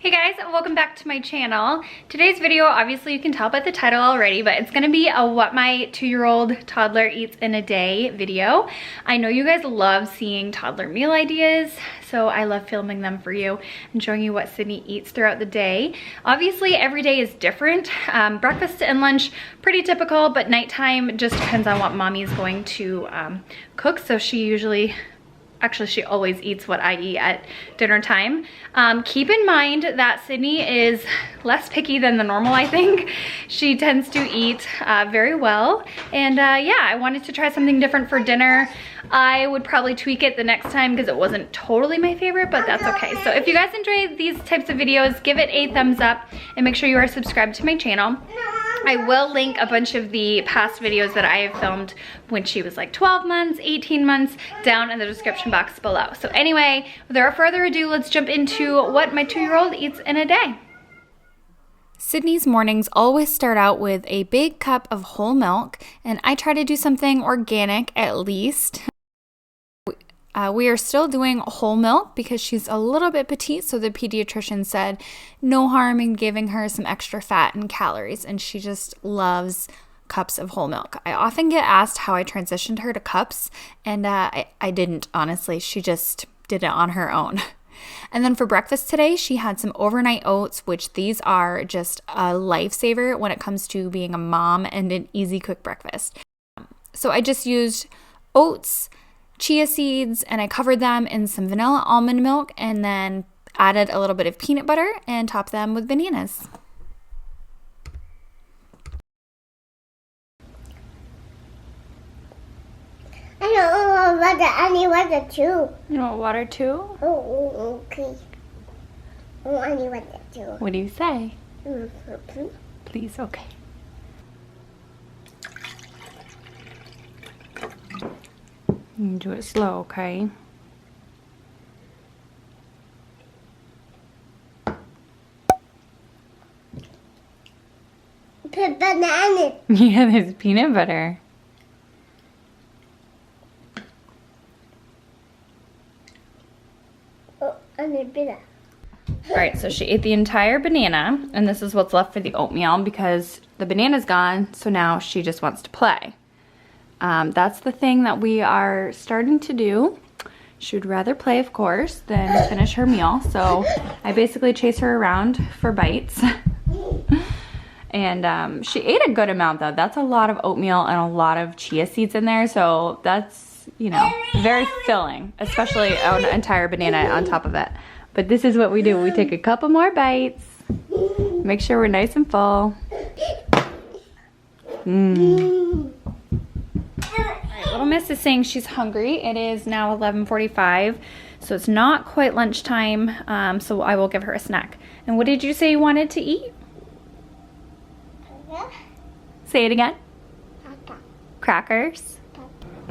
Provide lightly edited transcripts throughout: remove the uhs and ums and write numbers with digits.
Hey guys, welcome back to my channel. Today's video, obviously you can tell by the title already, but it's gonna be a what my 2-year-old toddler eats in a day video. I know you guys love seeing toddler meal ideas, so I love filming them for you and showing you what Sydney eats throughout the day. Obviously every day is different. Breakfast and lunch, pretty typical, but nighttime just depends on what mommy's going to cook. So she always eats what I eat at dinner time. Keep in mind that Sydney is less picky than the normal, I think. She tends to eat very well. And yeah, I wanted to try something different for dinner. I would probably tweak it the next time because it wasn't totally my favorite, but that's okay. So if you guys enjoy these types of videos, give it a thumbs up and make sure you are subscribed to my channel. I will link a bunch of the past videos that I have filmed when she was like 12 months, 18 months, down in the description box below. So anyway, without further ado, let's jump into what my 2-year-old eats in a day. Sydney's mornings always start out with a big cup of whole milk, and I try to do something organic at least. We are still doing whole milk because she's a little bit petite, so the pediatrician said no harm in giving her some extra fat and calories, and she just loves cups of whole milk. I often get asked how I transitioned her to cups, and I didn't, honestly. She just did it on her own. And then for breakfast today, she had some overnight oats, which these are just a lifesaver when it comes to being a mom and an easy quick breakfast. So I just used oats, chia seeds, and I covered them in some vanilla almond milk and then added a little bit of peanut butter and topped them with bananas. I want water. I need water too. You want water too? Oh, okay. Oh, I need water too. What do you say? Please. Please, okay. You do it slow, okay? Put banana. Yeah, there's peanut butter. Oh, I need banana. All right, so she ate the entire banana, and this is what's left for the oatmeal because the banana's gone, so now she just wants to play. That's the thing that we are starting to do. She would rather play, of course, than finish her meal, so I basically chase her around for bites. And she ate a good amount, though. That's a lot of oatmeal and a lot of chia seeds in there, so that's, you know, very filling, especially an entire banana on top of it. But this is what we do. We take a couple more bites, make sure we're nice and full. Little Miss is saying she's hungry. It is now 11:45, so it's not quite lunchtime, so I will give her a snack. And what did you say you wanted to eat? Say it again. Crackers.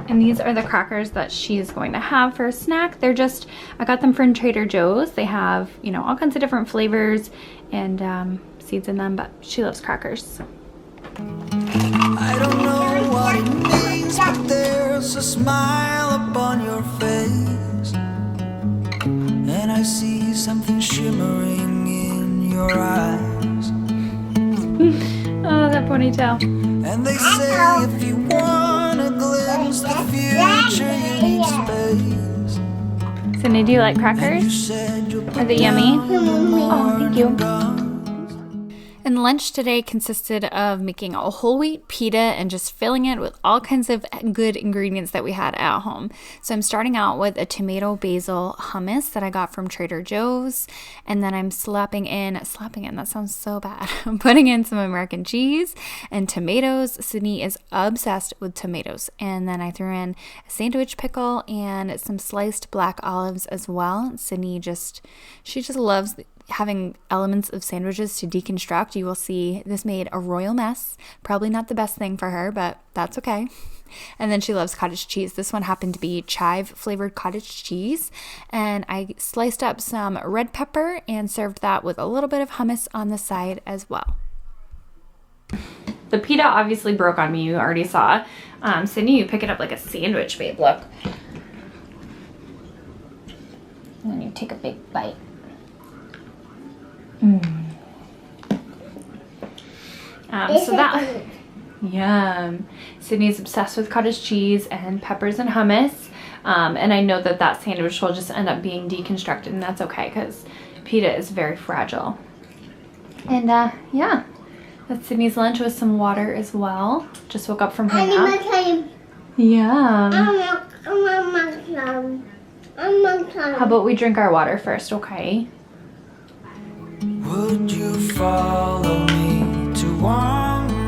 And these are the crackers that she's going to have for a snack. They're just, I got them from Trader Joe's. They have, you know, all kinds of different flavors and seeds in them, but she loves crackers. I don't know what it means, but there's a smile upon your face, and I see something shimmering in your eyes. Oh, that ponytail. And they say if you want to glimpse the future, you need space. Sydney, do you like crackers? Are they yummy? Oh, thank you. And lunch today consisted of making a whole wheat pita and just filling it with all kinds of good ingredients that we had at home. So I'm starting out with a tomato basil hummus that I got from Trader Joe's. And then I'm slapping in, that sounds so bad. I'm putting in some American cheese and tomatoes. Sydney is obsessed with tomatoes. And then I threw in a sandwich pickle and some sliced black olives as well. Sydney she just loves having elements of sandwiches to deconstruct. You will see this made a royal mess. Probably not the best thing for her, but that's okay. And then she loves cottage cheese. This one happened to be chive flavored cottage cheese. And I sliced up some red pepper and served that with a little bit of hummus on the side as well. The pita obviously broke on me. You already saw. Sydney, you pick it up like a sandwich, babe. Look. And then you take a big bite. So that, yum. Sydney's obsessed with cottage cheese and peppers and hummus. And I know that that sandwich will just end up being deconstructed, and that's okay because pita is very fragile. And yeah, that's Sydney's lunch with some water as well. Just woke up from her nap. Yeah. How about we drink our water first, okay? Would you follow me to wonders?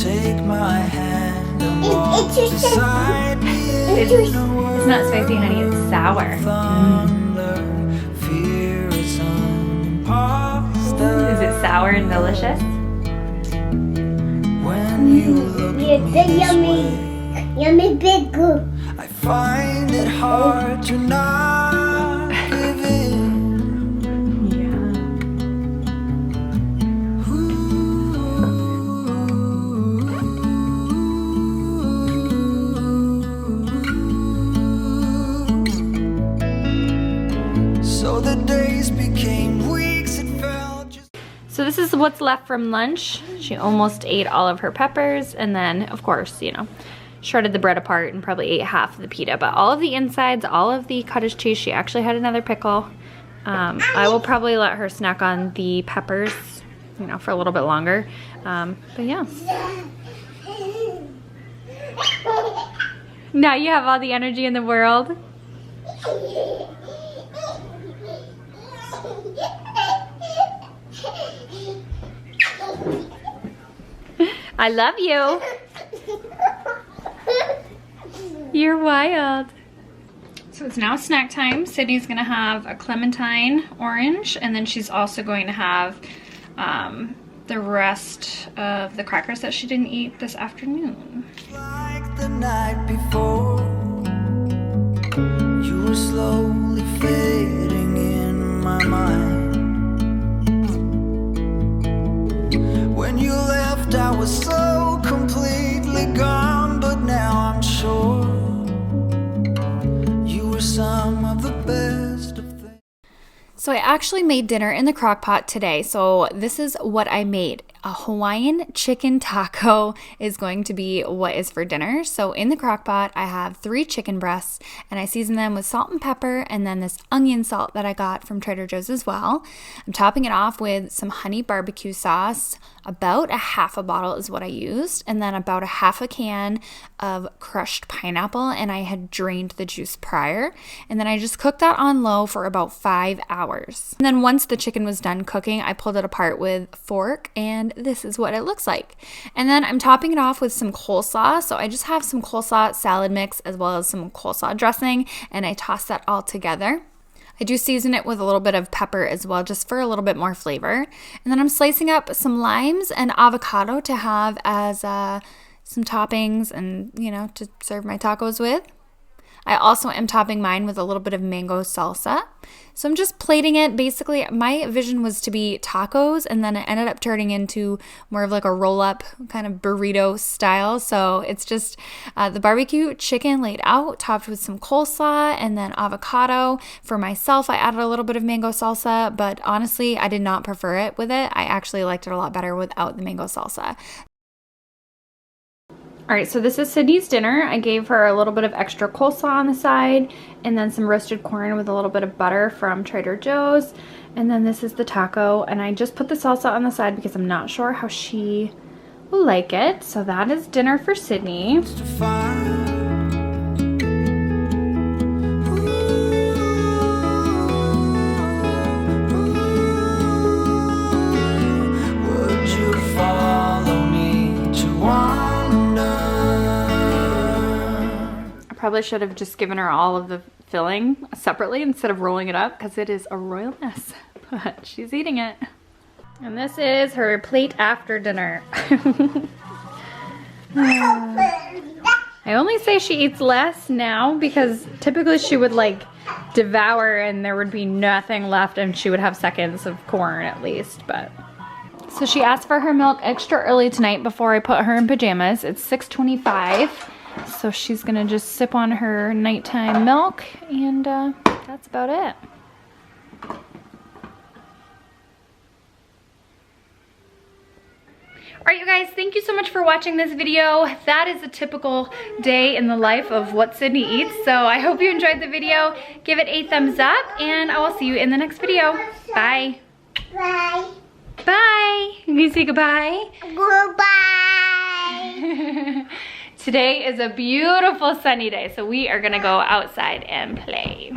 Take my hand and walk beside me. It's not spicy, honey, it's sour. Fear is an imposter. Is it sour and delicious? When you look at me Yummy big group. I find it hard to not give in. Yeah. So the days became weeks, it felt just... So this is what's left from lunch. She almost ate all of her peppers, and then, of course, you know, shredded the bread apart and probably ate half of the pita. But all of the insides, all of the cottage cheese, she actually had another pickle. I will probably let her snack on the peppers, you know, for a little bit longer. But yeah. Now you have all the energy in the world. I love you. You're wild. So it's now snack time. Sydney's gonna have a clementine orange, and then she's also going to have the rest of the crackers that she didn't eat this afternoon. Like the night before, you were slowly fading in my mind. When you left, I was so completely gone, but now I'm sure you were some of the best of things. So I actually made dinner in the Crockpot today. So this is what I made. A Hawaiian chicken taco is going to be what is for dinner. So in the Crockpot, I have 3 chicken breasts, and I season them with salt and pepper, and then this onion salt that I got from Trader Joe's as well. I'm topping it off with some honey barbecue sauce. About a half a bottle is what I used, and then about a half a can of crushed pineapple, and I had drained the juice prior. And then I just cooked that on low for about 5 hours. And then once the chicken was done cooking, I pulled it apart with a fork, and this is what it looks like. And then I'm topping it off with some coleslaw. So I just have some coleslaw salad mix as well as some coleslaw dressing, and I toss that all together. I do season it with a little bit of pepper as well, just for a little bit more flavor. And then I'm slicing up some limes and avocado to have as some toppings and, you know, to serve my tacos with. I also am topping mine with a little bit of mango salsa. So I'm just plating it. Basically, my vision was to be tacos, and then it ended up turning into more of like a roll-up kind of burrito style. So it's just the barbecue chicken laid out, topped with some coleslaw and then avocado. For myself, I added a little bit of mango salsa, but honestly, I did not prefer it with it. I actually liked it a lot better without the mango salsa. All right, so this is Sydney's dinner. I gave her a little bit of extra coleslaw on the side, and then some roasted corn with a little bit of butter from Trader Joe's. And then this is the taco, and I just put the salsa on the side because I'm not sure how she will like it. So that is dinner for Sydney. Probably should have just given her all of the filling separately instead of rolling it up, because it is a royal mess, but she's eating it. And this is her plate after dinner. I only say she eats less now because typically she would like devour and there would be nothing left, and she would have seconds of corn at least. But so she asked for her milk extra early tonight before I put her in pajamas. It's 6:25. So she's gonna just sip on her nighttime milk, and that's about it. All right, you guys, thank you so much for watching this video. That is a typical day in the life of what Sydney eats. So I hope you enjoyed the video. Give it a thumbs up, and I will see you in the next video. Bye. Bye. Bye. Can you say goodbye? Goodbye. Today is a beautiful sunny day, so we are gonna go outside and play.